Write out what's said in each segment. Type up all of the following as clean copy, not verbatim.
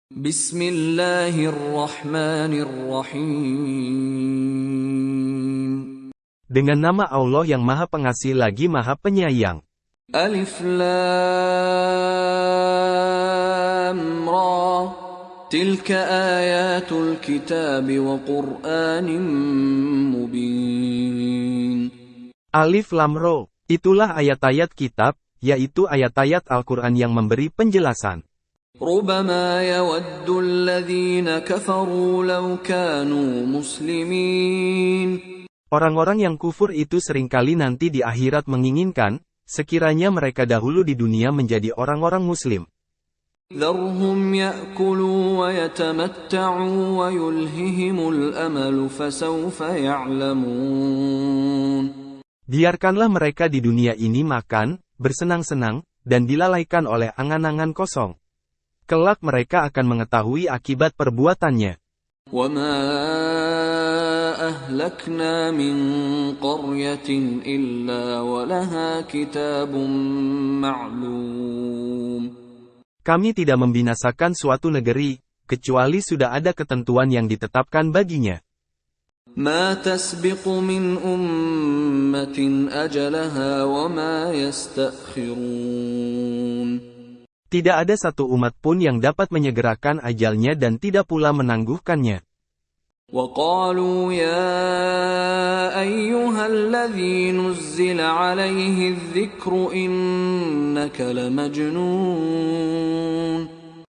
Bismillahirrahmanirrahim. Dengan nama Allah yang Maha Pengasih lagi Maha Penyayang. Alif Lam Ra. Tilka ayatul kitab wa Qur'anin mubin. Alif Lam Ra. Itulah ayat-ayat kitab, yaitu ayat-ayat Al-Quran yang memberi penjelasan. ربما يود الذين كفروا لو كانوا مسلمين. Orang-orang yang kufur itu seringkali nanti di akhirat menginginkan, sekiranya mereka dahulu di dunia menjadi orang-orang muslim. ذرهم يأكلوا ويتمتعوا ويلههم الأمل فسوف يعلمون. Biarkanlah mereka di dunia ini makan, bersenang-senang, dan dilalaikan oleh angan-angan kosong. Kelak mereka akan mengetahui akibat perbuatannya. وَمَا أَهْلَكْنَا مِنْ قَرْيَةٍ إِلَّا وَلَهَا كِتَابٌ مَعْلُومٌ. Kami tidak membinasakan suatu negeri, kecuali sudah ada ketentuan yang ditetapkan baginya. مَا تَسْبِقُ مِنْ أُمَّةٍ أَجَلَهَا وَمَا يَسْتَأْخِرُونَ. Tidak ada satu umat pun yang dapat menyegerakan ajalnya dan tidak pula menangguhkannya. وَقَالُوا يَا أَيُّهَا الَّذِي نُزِّلَ عَلَيْهِ الذِّكْرُ إِنَّكَ لَمَجْنُونٌ.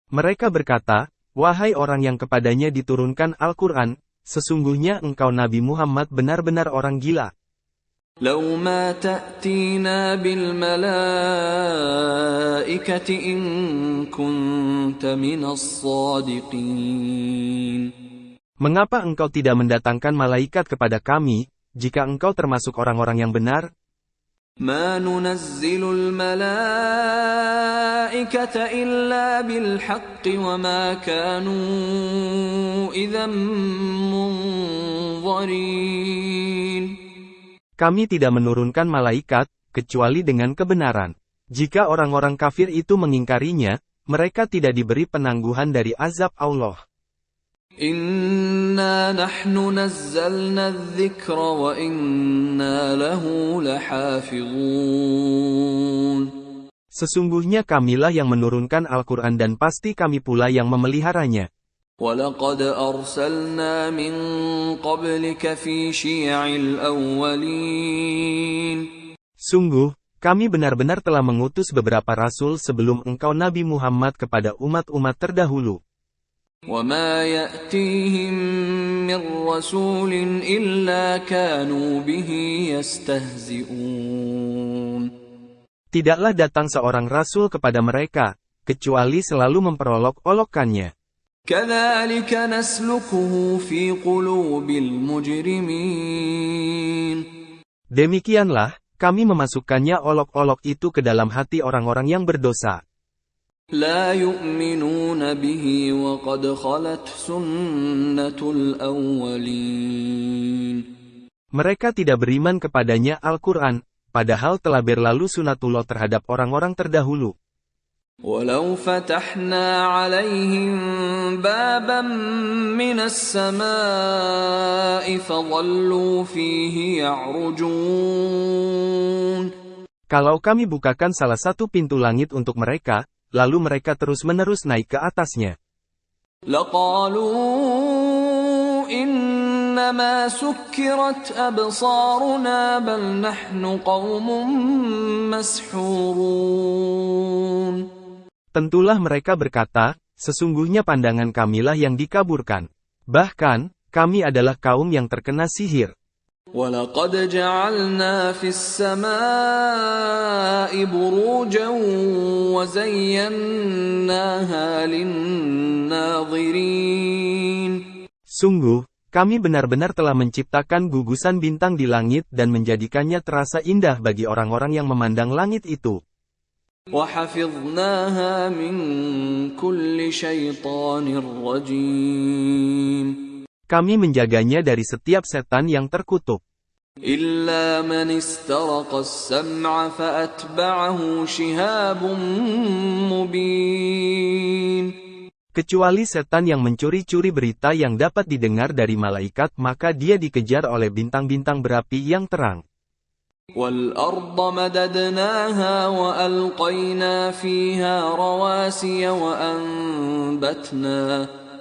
Mereka berkata, wahai orang yang kepadanya diturunkan Al-Quran, sesungguhnya engkau Nabi Muhammad benar-benar orang gila. لَوْ مَا تَأْتِينَا بِالْمَلَائِكَةِ إِن كُنتَ مِنَ الصَّادِقِينَ. Mengapa engkau tidak mendatangkan malaikat kepada kami, jika engkau termasuk orang-orang yang benar? مَا نُنَزِّلُ الْمَلَائِكَةَ إِلَّا بِالْحَقِّ وَمَا كَانُوا إِذًا مُنظَرِينَ. Kami tidak menurunkan malaikat, kecuali dengan kebenaran. Jika orang-orang kafir itu mengingkarinya, mereka tidak diberi penangguhan dari azab Allah. Inna nahnu nazzalna adh-dhikra wa inna lahu lahafizun. Sesungguhnya kamilah yang menurunkan Al-Quran dan pasti kami pula yang memeliharanya. وَلَقَدْ أَرْسَلْنَا مِنْ قَبْلِكَ فِي شِيَعِ الْأَوَّلِينَ. Sungguh, kami benar-benar telah mengutus beberapa rasul sebelum engkau Nabi Muhammad kepada umat-umat terdahulu. وَمَا يَأْتِيهِمْ مِنْ رَسُولٍ إِلَّا كَانُوا بِهِ يَسْتَهْزِئُونَ. Tidaklah datang seorang rasul kepada mereka, kecuali selalu memperolok-olokkannya. كَذَلِكَ نَسْلُكُهُ فِي قُلُوبِ الْمُجْرِمِينَ. Demikianlah, kami memasukkannya olok-olok itu ke dalam hati orang-orang yang berdosa. لَا يُؤْمِنُونَ بِهِ وَقَدْ خَلَتْ سُنَّةُ الْأَوَّلِينَ. Mereka tidak beriman kepadanya Al-Quran, padahal telah berlalu sunatullah terhadap orang-orang terdahulu. وَلَوْ فَتَحْنَا عَلَيْهِمْ بَابًا مِنَ السَّمَاءِ فَظَلُّوا فِيهِ يَعْرُجُونَ. Kalau kami bukakan salah satu pintu langit untuk mereka, lalu mereka terus-menerus naik ke atasnya. لَقَالُوا إِنَّمَا سُكِّرَتْ أَبْصَارُنَا بَلْ نَحْنُ قَوْمٌ مَسْحُورُونَ. Tentulah mereka berkata, sesungguhnya pandangan kamilah yang dikaburkan. Bahkan, kami adalah kaum yang terkena sihir. وَلَقَدْ جَعَلْنَا فِي السَّمَاءِ بُرُوجًا وَزَيَّنَّاهَا لِلنَّاظِرِينَ. Sungguh, kami benar-benar telah menciptakan gugusan bintang di langit dan menjadikannya terasa indah bagi orang-orang yang memandang langit itu. وَحَفِظْنَاهَا مِنْ كُلِّ شَيْطَانٍ رَجِيمٍ. Kami menjaganya dari setiap setan yang terkutuk. إِلَّا مَنِ اسْتَرَقَ السَّمْعَ فَأَتْبَعَهُ شِهَابٌ مُبِينٌ. Kecuali setan yang mencuri-curi berita yang dapat didengar dari malaikat, maka dia dikejar oleh bintang-bintang berapi yang terang. وَالْأَرْضَ مَدَدْنَاهَا وَأَلْقَيْنَا فِيهَا رَوَاسِيَ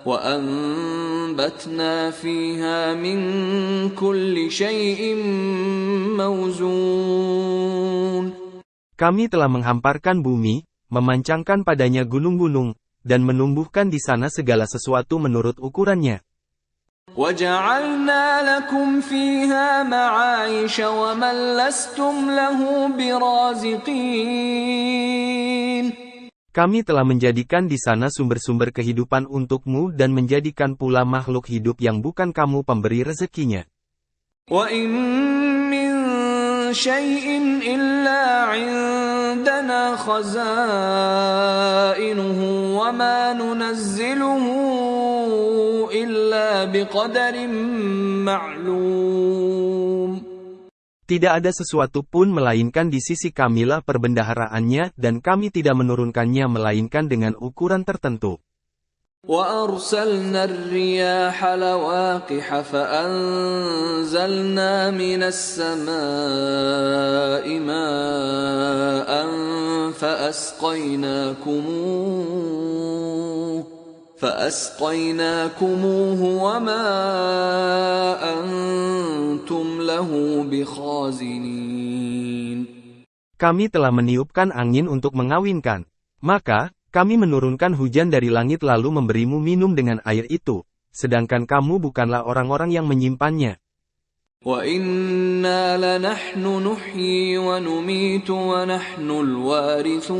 وَأَنبَتْنَا فِيهَا مِنْ كُلِّ شَيْءٍ مَوْزُونٍ. Kami telah menghamparkan bumi, memancangkan padanya gunung-gunung, dan menumbuhkan di sana segala sesuatu menurut ukurannya. وَجَعَلْنَا لَكُمْ فِيهَا مَعَايِشَ وَمَنْ لَسْتُمْ لَهُ بِرَازِقِينَ. Kami telah menjadikan di sana sumber-sumber kehidupan untukmu dan menjadikan pula makhluk hidup yang bukan kamu pemberi rezekinya. وَإِن مِّن شَيْءٍ إِلَّا عِندَنَا خَزَائِنُهُ وَمَا نُنَزِّلُهُ إِلَّا بِقَدَرٍ مَّعْلُومٍ. Tidak ada sesuatu pun melainkan di sisi kamilah perbendaharaannya, dan kami tidak menurunkannya melainkan dengan ukuran tertentu. وَأَرْسَلْنَا الرِّيَاحَ لَوَاقِحَ فَأَنزَلْنَا مِنَ السَّمَاءِ مَاءً فَأَسْقَيْنَاكُمُوهُ وَمَا أَنْتُمْ لَهُ بِخَازِنِينَ. Kami telah meniupkan angin untuk mengawinkan. Maka, kami menurunkan hujan dari langit lalu memberimu minum dengan air itu, sedangkan kamu bukanlah orang-orang yang menyimpannya. وَإِنَّا لَنَحْنُ نُحْيِي وَنُمِيتُ وَنَحْنُ الْوَارِثُونَ.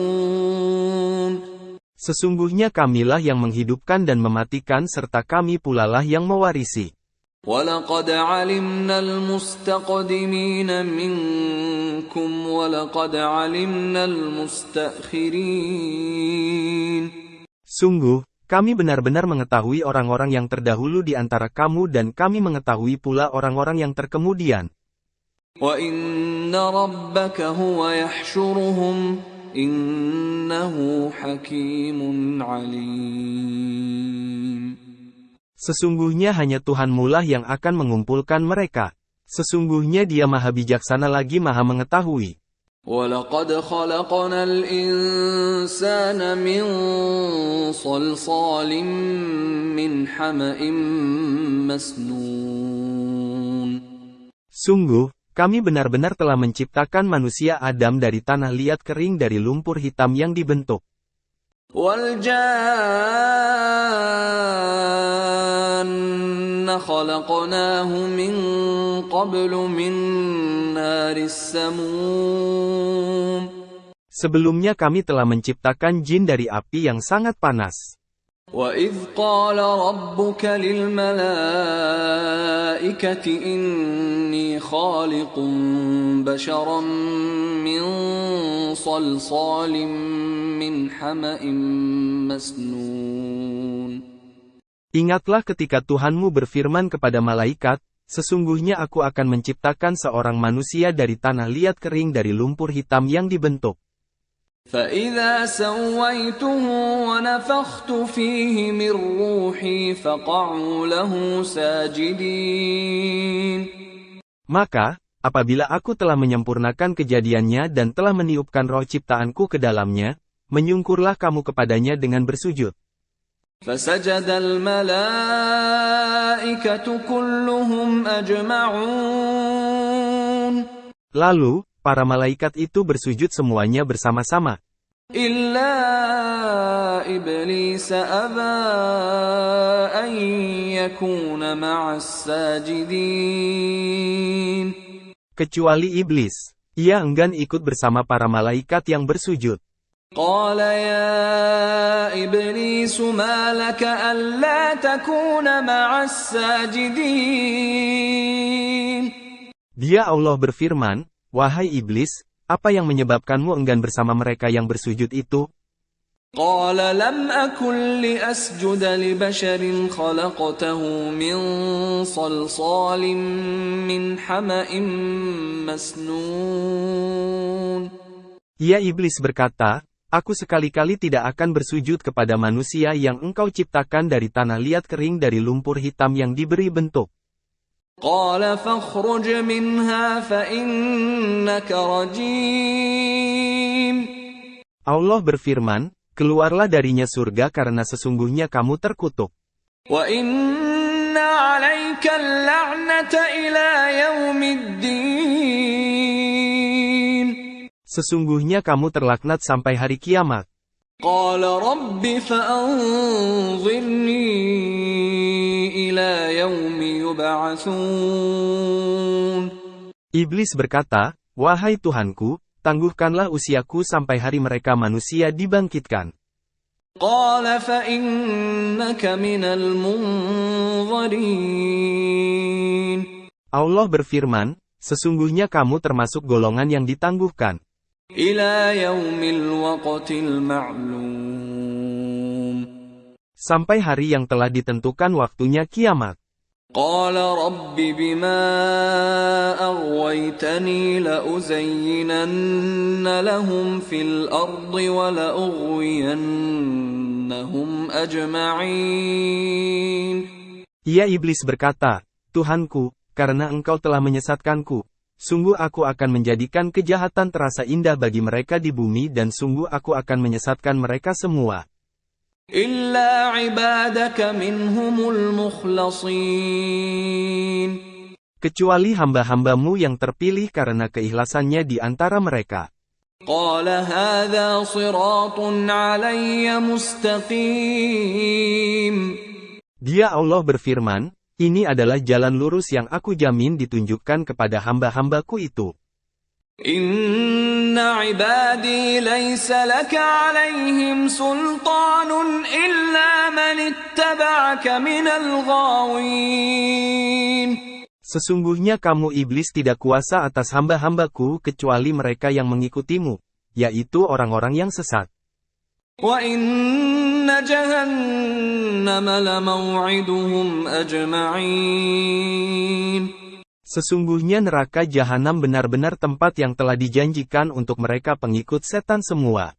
Sesungguhnya kamilah yang menghidupkan dan mematikan serta kami pulalah yang mewarisi. وَلَقَدْ عَلِمْنَا الْمُسْتَقْدِمِينَ مِنْكُمْ وَلَقَدْ عَلِمْنَا الْمُسْتَأْخِرِينَ. Sungguh, kami benar-benar mengetahui orang-orang yang terdahulu di antara kamu dan kami mengetahui pula orang-orang yang terkemudian. وَإِنَّ رَبَّكَ هُوَ يَحْشُرُهُمْ إِنَّهُ حَكِيمٌ عَلِيمٌ. Sesungguhnya hanya Tuhanmu lah yang akan mengumpulkan mereka. Sesungguhnya Dia Maha Bijaksana lagi Maha Mengetahui. وَلَقَدْ خَلَقْنَا الْإِنسَانَ مِنْ صَلْصَالٍ مِنْ حَمَإٍ مَسْنُونٍ. Sungguh, kami benar-benar telah menciptakan manusia Adam dari tanah liat kering dari lumpur hitam yang dibentuk. وَالْجَانَّ خَلَقْنَاهُ مِنْ قَبْلُ مِنْ نَارِ السَّمُومِ. Sebelumnya kami telah menciptakan jin dari api yang sangat panas. وَإِذْ قَالَ رَبُّكَ لِلْمَلَائِكَةِ إِنِّي خَالِقٌ بَشَرًا مِّن صَلْصَالٍ مِّنْ حَمَإٍ مَسْنُونٍ. Ingatlah ketika Tuhanmu berfirman kepada malaikat, sesungguhnya aku akan menciptakan seorang manusia dari tanah liat kering dari lumpur hitam yang dibentuk. فَإِذَا سَوَّيْتُهُ وَنَفَخْتُ فِيهِ مِنْ رُوحِي فَقَعُوا لَهُ سَاجِدِينَ. Maka, apabila aku telah menyempurnakan kejadiannya dan telah meniupkan roh ciptaanku ke dalamnya, menyungkurlah kamu kepadanya dengan bersujud. فَسَجَدَ الْمَلَائِكَةُ كُلُّهُمْ أَجْمَعُونَ. Lalu, para malaikat itu bersujud semuanya bersama-sama. إِلَّا إِبْلِيسَ أَبَى أَن يَكُونَ مَعَ السَّاجِدِينَ. Kecuali iblis, ia enggan ikut bersama para malaikat yang bersujud. قَالَ يَا إِبْلِيسُ مَا لَكَ أَلَّا تَكُونَ مَعَ السَّاجِدِينَ. Dia Allah berfirman, wahai iblis, apa yang menyebabkanmu enggan bersama mereka yang bersujud itu? قَالَ لَمْ أَكُنْ لِأَسْجُدَ لِبَشَرٍ خَلَقْتَهُ مِنْ صَلْصَالٍ مِنْ حَمَإٍ مسنون. Ya iblis berkata, Aku sekali-kali tidak akan bersujud kepada manusia yang engkau ciptakan dari tanah liat kering dari lumpur hitam yang diberi bentuk. قال فاخرج منها فإنك رجيم. Allah berfirman, keluarlah darinya surga karena sesungguhnya kamu terkutuk. وَإِنَّ عَلَيْكَ اللَّعْنَةَ إِلَى يَوْمِ الدِّينِ. Sesungguhnya kamu terlaknat sampai hari kiamat. قَالَ رَبِّ فَأَنظِرْنِي إِلَى يَوْمِ يُبْعَثُونَ. Iblis berkata, wahai Tuhanku, tangguhkanlah usiaku sampai hari mereka manusia dibangkitkan. قَالَ فَإِنَّكَ مِنَ الْمُنظَرِينَ. Allah berfirman, sesungguhnya kamu termasuk golongan yang ditangguhkan. إِلَى يَوْمِ الْوَقْتِ الْمَعْلُومِ. Sampai hari yang telah ditentukan waktunya kiamat. قَالَ رَبِّ بِمَا أَغْوَيْتَنِي لَأُزَيِّنَنَّ لَهُمْ فِي الْأَرْضِ وَلَأُغْوِيَنَّهُمْ أَجْمَعِينَ. Ia iblis berkata, Tuhanku, karena engkau telah menyesatkanku, sungguh aku akan menjadikan kejahatan terasa indah bagi mereka di bumi dan sungguh aku akan menyesatkan mereka semua. إِلَّا عِبَادَكَ مِنْهُمُ الْمُخْلَصِينَ. Kecuali hamba-hambamu yang terpilih karena keikhlasannya di antara mereka. قَالَ هَذَا صِرَاطٌ عَلَيَّ مُسْتَقِيمٌ. Dia Allah berfirman, ini adalah jalan lurus yang aku jamin ditunjukkan kepada hamba-hambaku itu. إِنَّ عِبَادِي لَيْسَ لَكَ عَلَيْهِمْ سُلْطَانٌ إِلَّا مَنِ اتَّبَعَكَ مِنَ الْغَاوِينَ. Sesungguhnya kamu iblis tidak kuasa atas hamba-hambaku kecuali mereka yang mengikutimu, yaitu orang-orang yang sesat. وَإِنَّ جَهَنَّمَ لَمَوْعِدُهُمْ أَجْمَعِينَ. Sesungguhnya neraka jahanam benar-benar tempat yang telah dijanjikan untuk mereka pengikut setan semua.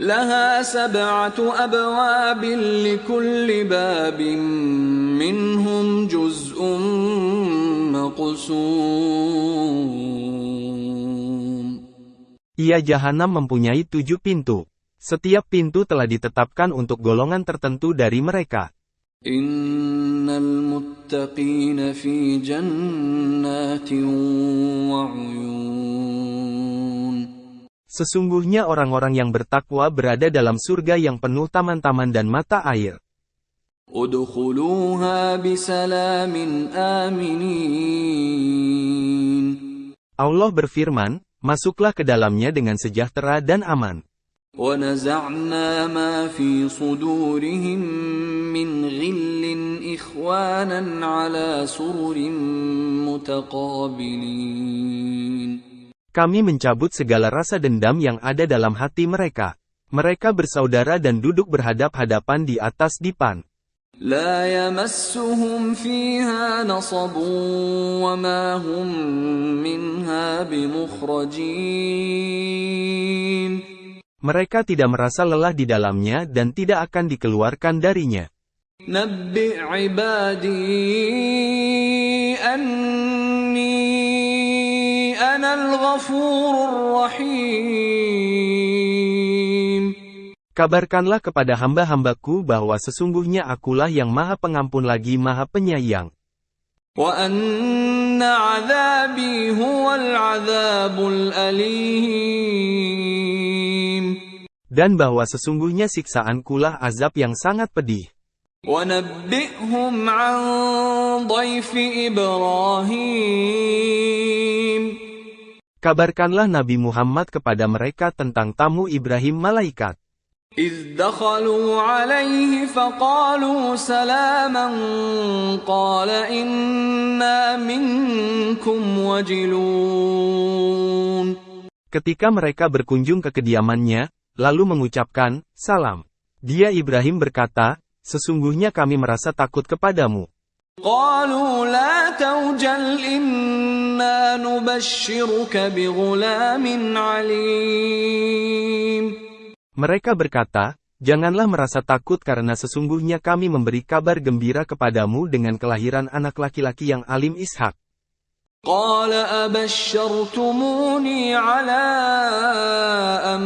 لَهَا 7 أَبْوَابٍ لِكُلِّ بَابٍ مِّنْهُمْ جُزْءٌ مَّقْسُومٌ. Ia jahanam mempunyai 7 pintu. Setiap pintu telah ditetapkan untuk golongan tertentu dari mereka. Innal muttaqina fi jannatin wa 'uyun. Sesungguhnya orang-orang yang bertakwa berada dalam surga yang penuh taman-taman dan mata air. Udkhuluha bisalamin aminin. Allah berfirman, masuklah ke dalamnya dengan sejahtera dan aman. وَنَزَعْنَا مَا فِي صُدُورِهِم مِّنْ غِلٍّ إِخْوَانًا عَلَى سُرُرٍ مُتَقَابِلِينَ. Kami mencabut segala rasa dendam yang ada dalam hati mereka. Mereka bersaudara dan duduk berhadap-hadapan di atas dipan. لَا يَمَسُّهُمْ فِيهَا نَصَبٌ وَمَا هُمْ مِنْهَا بِمُخْرَجِينَ. Mereka tidak merasa lelah di dalamnya dan tidak akan dikeluarkan darinya. نَبِّئْ عِبَادِي أَنِّي أَنَا الْغَفُورُ الرَّحِيمُ. Kabarkanlah kepada hamba-hambaku bahwa sesungguhnya akulah yang maha pengampun lagi maha penyayang. وَأَنَّ عَذَابِي هُوَ الْعَذَابُ الْأَلِيمُ. Dan bahwa sesungguhnya siksaankulah azab yang sangat pedih. وَنَبِّئْهُمْ عَنْ ضَيْفِ إِبْرَاهِيمَ. Kabarkanlah Nabi Muhammad kepada mereka tentang tamu Ibrahim malaikat. إِذْ دَخَلُوا عَلَيْهِ فَقَالُوا سَلَامًا قَالَ إِنَّا مِنْكُمْ وَجِلُونَ. Ketika mereka berkunjung ke kediamannya, lalu mengucapkan, salam. Dia Ibrahim berkata, sesungguhnya kami merasa takut kepadamu. قَالُوا لَا تَوْجَلْ إِنَّا نُبَشِّرُكَ بِغُلَامٍ عَلِيمٍ. Mereka berkata, "Janganlah merasa takut karena sesungguhnya kami memberi kabar gembira kepadamu dengan kelahiran anak laki-laki yang alim Ishak." قال أبشرتموني على أن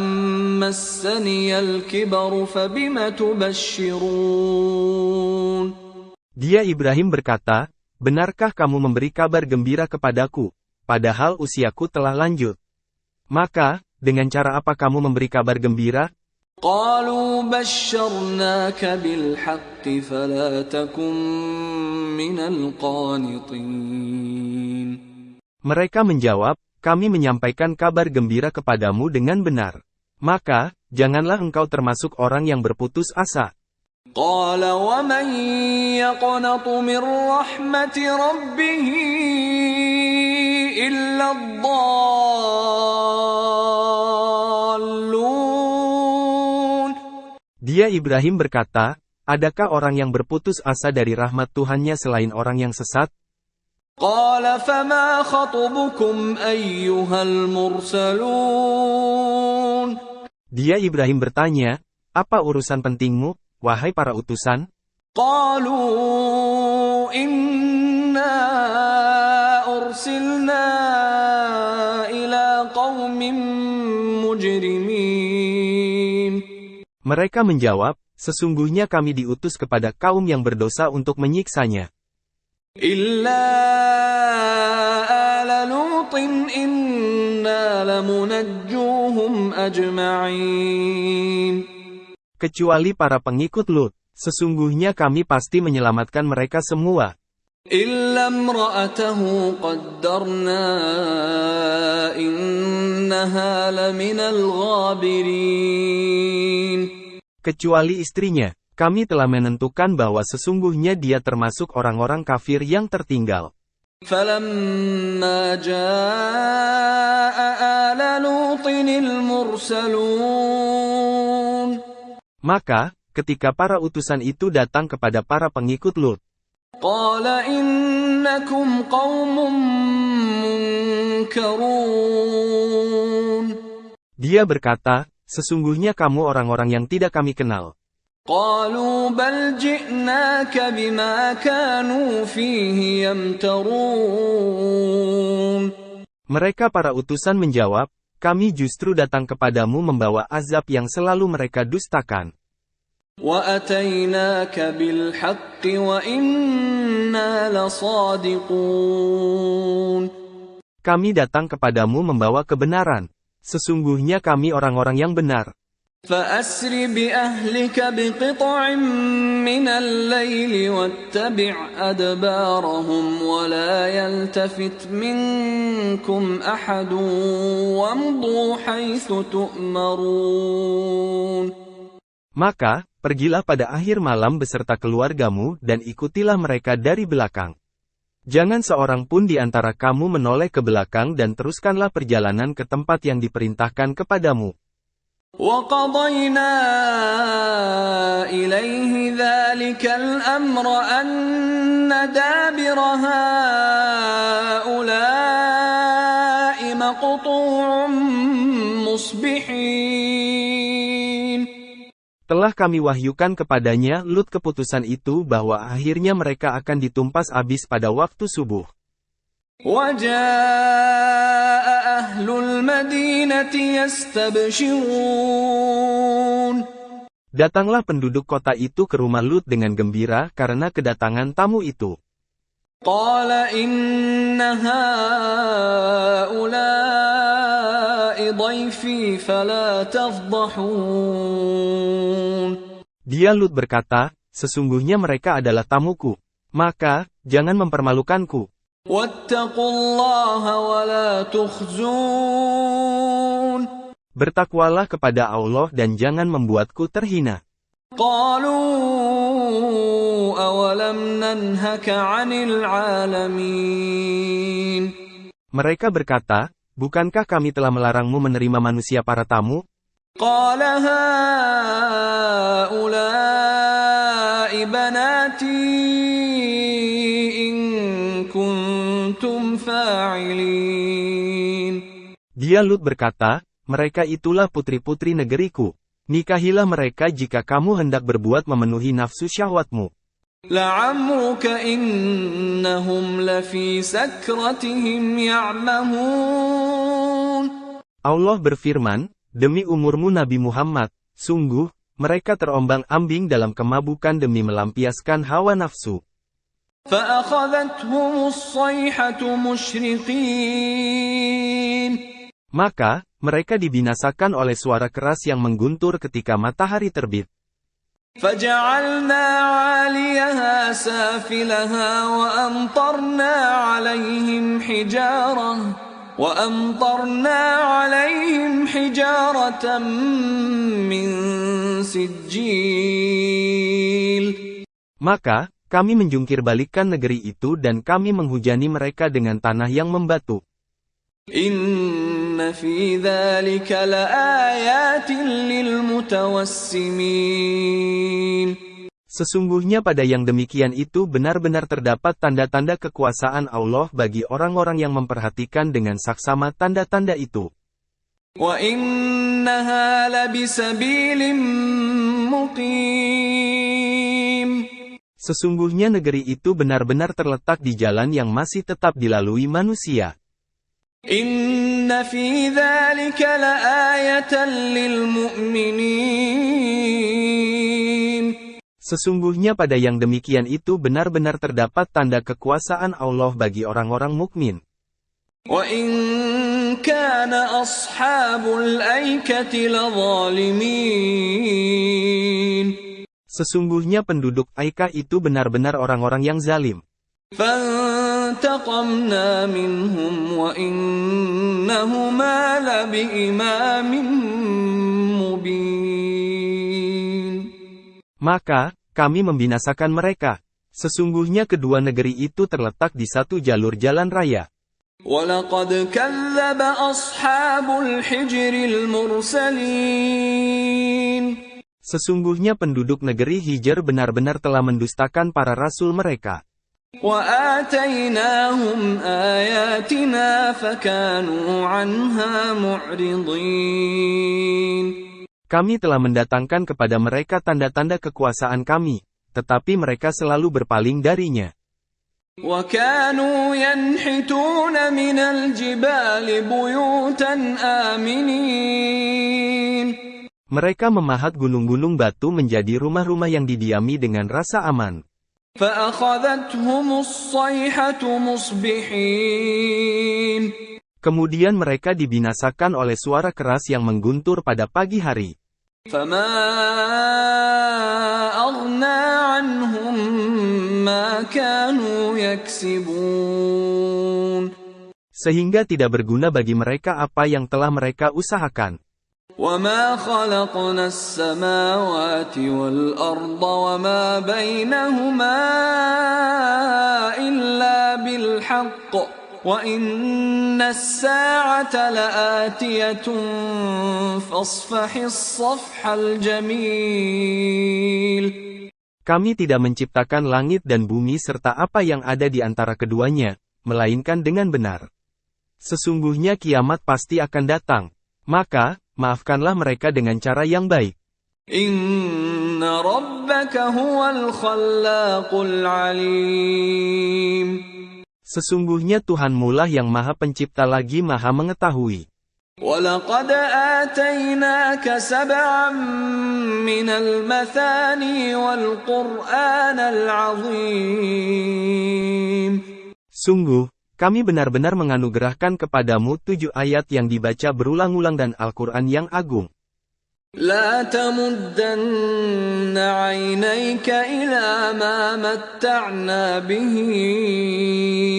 مسني الكبر فبم تبشرون. Dia Ibrahim berkata, "Benarkah kamu memberi kabar gembira kepadaku, padahal usiaku telah lanjut? Maka, dengan cara apa kamu memberi kabar gembira?" قالوا بشرناك بالحق فلا تكن من القانطين. Mereka menjawab, "Kami menyampaikan kabar gembira kepadamu dengan benar. Maka, janganlah engkau termasuk orang yang berputus asa." قال ومن يقنط من رحمة ربه إلا الضالون. Dia Ibrahim berkata, "Adakah orang yang berputus asa dari rahmat Tuhannya selain orang yang sesat?" قال فما خطبكم أيها المرسلون. Dia Ibrahim bertanya, "Apa urusan pentingmu, wahai para utusan?" قالوا إنا أرسلنا إلى قوم مجرمين. Mereka menjawab, "Sesungguhnya kami diutus kepada kaum yang berdosa untuk menyiksanya. إلا آل لوط إنا لمنجوهم أجمعين. Kecuali para pengikut Lut, sesungguhnya kami pasti menyelamatkan mereka semua. إلا امرأته قدرنا إنها لمن الغابرين. Kecuali istrinya, kami telah menentukan bahwa sesungguhnya dia termasuk orang-orang kafir yang tertinggal." فلما جاء آل لوط المرسلون. Maka, ketika para utusan itu datang kepada para pengikut Lut, قال إنكم قوم منكرون. dia berkata, "Sesungguhnya kamu orang-orang yang tidak kami kenal." قالوا بل جئناك بما كانوا فيه يمترون. Mereka para utusan menjawab, "Kami justru datang kepadamu membawa azab yang selalu mereka dustakan. وأتيناك بالحق وإنا لصادقون. Kami datang kepadamu membawa kebenaran. Sesungguhnya kami orang-orang yang benar. فأسر بأهلك بقطع من الليل واتبع أدبارهم ولا يلتفت منكم أحد وامضوا حيث تؤمرون. Maka, pergilah pada akhir malam beserta keluargamu dan ikutilah mereka dari belakang. Jangan seorang pun di antara kamu menoleh ke belakang dan teruskanlah perjalanan ke tempat yang diperintahkan kepadamu. وَقَضَيْنَا إِلَيْهِ ذَلِكَ الْأَمْرَ أَنَّ دَابِرَ هَؤُلَاءِ مَقْطُوعٌ مُصْبِحِينَ. Telah kami wahyukan kepadanya Lut keputusan itu bahwa akhirnya mereka akan ditumpas habis pada waktu subuh. وَجَاءَ أَهْلُ الْمَدِينَةِ يَسْتَبْشِرُونَ. Datanglah penduduk kota itu ke rumah Lut dengan gembira karena kedatangan tamu itu. قَالَ إِنَّ هَؤُلَاءِ ضَيْفِي فَلَا تَفْضَحُونَ. Dia Lut berkata, "Sesungguhnya mereka adalah tamuku. Maka, jangan mempermalukanku. وَاتَّقُوا اللَّهَ وَلَا تُخْزُونَ. Bertakwalah kepada Allah dan jangan membuatku terhina." قَالُوا أَوَلَمْ نَنْهَكَ عَنِ الْعَالَمِينَ. Mereka berkata, "Bukankah kami telah melarangmu menerima manusia para tamu?" قَالَ هَؤُلَاءِ بَنَاتِي إِن كُنتُمْ فَاعِلِينَ. Dia Lut berkata, "Mereka itulah putri-putri negeriku. Nikahilah mereka jika kamu hendak berbuat memenuhi nafsu syahwatmu. لَعَمْرُكَ إِنَّهُمْ لَفِي سَكْرَتِهِمْ يَعْمَهُونَ. Allah berfirman, demi umurmu Nabi Muhammad, sungguh, mereka terombang-ambing dalam kemabukan demi melampiaskan hawa nafsu. فَأَخَذَتْهُمُ الصَّيْحَةُ مُشْرِقِينَ. Maka, mereka dibinasakan oleh suara keras yang mengguntur ketika matahari terbit. فَجَعَلْنَا عَالِيَهَا سَافِلَهَا وَأَمْطَرْنَا عَلَيْهِمْ حِجَارَةً مِّن سِجِّيلٍ. Maka, kami menjungkir balikkan negeri itu dan kami menghujani mereka dengan tanah yang membatu. إِنَّ فِي ذَلِكَ لَآيَاتٍ لِلْمُتَوَسِّمِينَ. Sesungguhnya pada yang demikian itu benar-benar terdapat tanda-tanda kekuasaan Allah bagi orang-orang yang memperhatikan dengan saksama tanda-tanda itu. وَإِنَّهَا لَبِسَبِيلٍ مُقِيمٍ. Sesungguhnya negeri itu benar-benar terletak di jalan yang masih tetap dilalui manusia. إِنَّ فِي ذَلِكَ لَآيَةً لِلْمُؤْمِنِينَ. Sesungguhnya pada yang demikian itu benar-benar terdapat tanda kekuasaan Allah bagi orang-orang mukmin. وَإِنْ كَانَ أَصْحَابُ الْأَيْكَةِ لَظَالِمِينَ. Sesungguhnya penduduk Aikah itu benar-benar orang-orang yang zalim. فَانْتَقَمْنَا مِنْهُمْ وَإِنَّهُمَا لَبِإِمَامٍ مُبِينٍ. Maka, kami membinasakan mereka. Sesungguhnya kedua negeri itu terletak di satu jalur jalan raya. وَلَقَدْ كَذَّبَ أَصْحَابُ الْحِجْرِ الْمُرْسَلِينَ. Sesungguhnya penduduk negeri Hijr benar-benar telah mendustakan para rasul mereka. وَآتَيْنَاهُمْ آيَاتِنَا فَكَانُوا عَنْهَا مُعْرِضِينَ. Kami telah mendatangkan kepada mereka tanda-tanda kekuasaan kami, tetapi mereka selalu berpaling darinya. وَكَانُوا يَنْحِتُونَ مِنَ الْجِبَالِ بُيُوتًا آمِنِينَ. Mereka memahat gunung-gunung batu menjadi rumah-rumah yang didiami dengan rasa aman. فَأَخَذَتْهُمُ الصَّيْحَةُ مُصْبِحِينَ. Kemudian mereka dibinasakan oleh suara keras yang mengguntur pada pagi hari. فَمَا أَغْنَى عَنْهُمْ مَا كَانُوا يَكْسِبُونَ. Sehingga tidak berguna bagi mereka apa yang telah mereka usahakan. وَمَا خَلَقْنَا السَّمَاوَاتِ وَالْأَرْضَ وَمَا بَيْنَهُمَا إِلَّا بِالْحَقِّ وَإِنَّ السَّاعَةَ لَآتِيَةٌ فَاصْفَحِ الصَّفْحَ الْجَمِيلَ. Kami tidak menciptakan langit dan bumi serta apa yang ada di antara keduanya, melainkan dengan benar. Sesungguhnya kiamat pasti akan datang. Maka, maafkanlah mereka dengan cara yang baik. Inna rabbaka huwal khallaqul alim. Sesungguhnya Tuhanmu lah yang Maha Pencipta lagi Maha Mengetahui. وَلَقَدْ آتَيْنَاكَ سَبْعًا مِنَ الْمَثَانِي وَالْقُرْآنَ الْعَظِيمِ. Sungguh, kami benar-benar menganugerahkan kepadamu 7 ayat yang dibaca berulang-ulang dan Al-Quran yang agung. لا تمدن عينيك إلى ما متعنا به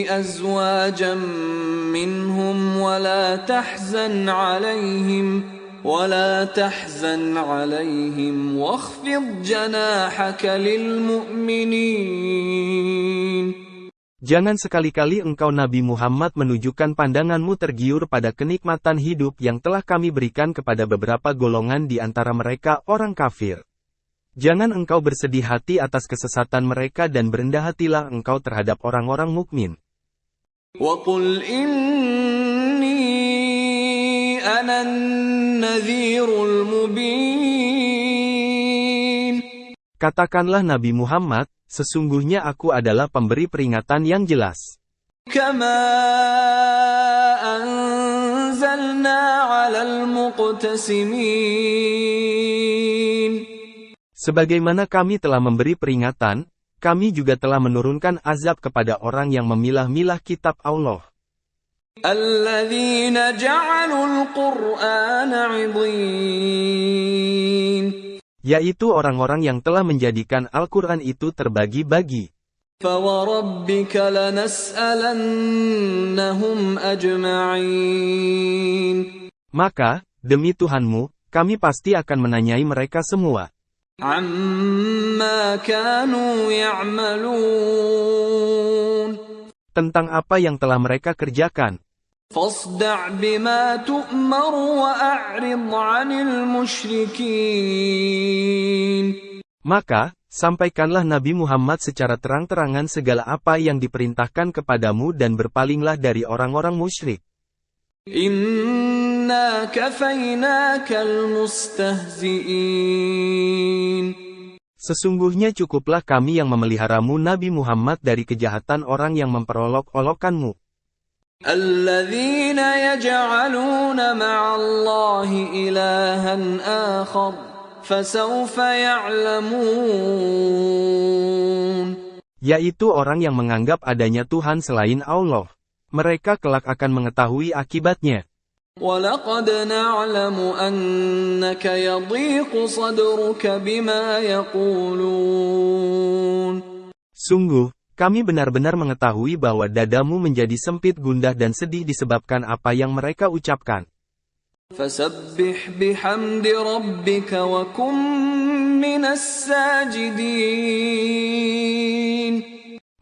أزواجا منهم ولا تحزن عليهم واخفض جناحك للمؤمنين. Jangan sekali-kali engkau Nabi Muhammad menunjukkan pandanganmu tergiur pada kenikmatan hidup yang telah kami berikan kepada beberapa golongan di antara mereka orang kafir. Jangan engkau bersedih hati atas kesesatan mereka dan berendah hatilah engkau terhadap orang-orang mukmin. وَقُلْ إِنِّي أنا النذير المبين. Katakanlah Nabi Muhammad, sesungguhnya aku adalah pemberi peringatan yang jelas. كما أنزلنا على المقتسمين. Sebagaimana kami telah memberi peringatan, kami juga telah menurunkan azab kepada orang yang memilah-milah kitab Allah. الذين جعلوا القرآن عضين. Yaitu orang-orang yang telah menjadikan Al-Quran itu terbagi-bagi. فوربك لنسألنهم أجمعين. Maka, demi Tuhanmu, kami pasti akan menanyai mereka semua. عما كانوا يعملون. Tentang apa yang telah mereka kerjakan. فاصدع بما تؤمر وأعرض عن المشركين. Maka, sampaikanlah Nabi Muhammad secara terang-terangan segala apa yang diperintahkan kepadamu dan berpalinglah dari orang-orang musyrik. Inna kafaynaka almustahzi'in. Sesungguhnya cukuplah kami yang memeliharamu Nabi Muhammad dari kejahatan orang yang memperolok-olokkanmu. Alladzina yaj'aluna ma'allahi ilahan akhar, fasawfa ya'lamun. Yaitu orang yang menganggap adanya Tuhan selain Allah. Mereka kelak akan mengetahui akibatnya. وَلَقَدْ نَعْلَمُ أَنَّكَ يَضِيقُ صَدْرُكَ بِمَا يَقُولُونَ. Sungguh, kami benar-benar mengetahui bahwa dadamu menjadi sempit gundah dan sedih disebabkan apa yang mereka ucapkan. فَسَبِّحْ بِحَمْدِ رَبِّكَ وَكُن مِّنَ السَّاجِدِينَ.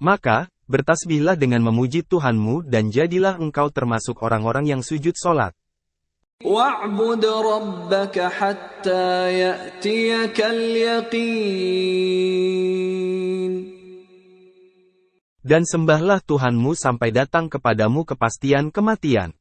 Maka, bertasbihlah dengan memuji Tuhanmu dan jadilah engkau termasuk orang-orang yang sujud solat. وَاعْبُدْ رَبَّكَ حَتَّى يَأْتِيَكَ الْيَقِينُ. Dan sembahlah Tuhanmu sampai datang kepadamu kepastian kematian.